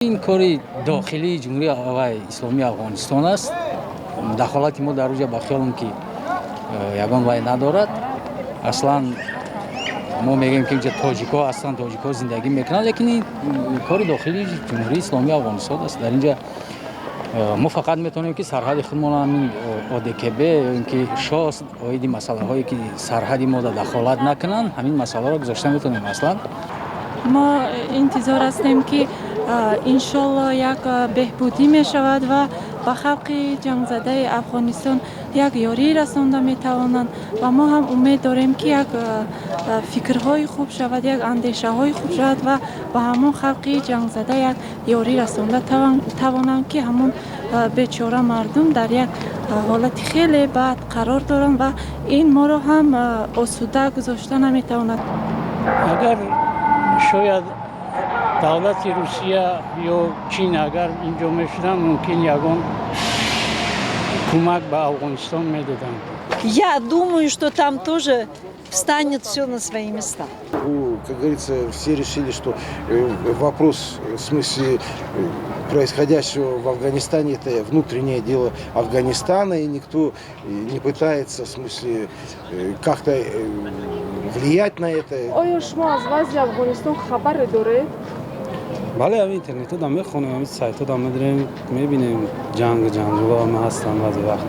این کاری داخلی جمهوری اسلامی افغانستان است. دخالت ما در روز به خیالم که یگان وای ندارد. اصلا ما میگیم که اینجا تاجیک‌ها هستند، تاجیک‌ها زندگی میکنند، لیکن این کاری داخلی جمهوری اسلامی افغانستان است. در اینجا ما فقط میتونیم که سرحد خودمان همین ODKB یا اینکه شاست اوید مسئله هایی که سرحدی ما دخالت نکنند همین مسئله را گذاشته میتونیم. اصلا ما انتظار هستیم که انشالله یک بهبودی می شود و به خلق جنگ زده افغانستان یک یاری رسانده می توانند و ما هم امید داریم که یک فکرهای خوب شود، یک اندیشه های خوب شود و به همون خلق جنگ زده یک یاری رسانده توانند که همون بیچاره مردم در یک حالت خیلی بد قرار دارند و این ما را هم آسوده گذاشته نمی تواند. اگر شاید دولت روسیه یا چین اگر اینجا میشدن ممکن یگان کمک به افغانستان میدادن. Я думаю, что там тоже встанет все на свои места. Как говорится, все решили, что вопрос в смысле происходящего в Афганистане это внутреннее дело Афганистана, и никто не пытается в смысле как-то влиять на это. آیا شما از وضع افغانستان خبر دارید؟ بله، همین اینترنت ها میخونیم، همین سایت ها میدونیم، میبینیم جنگ جنگجوها هم هستن بعضی وقت.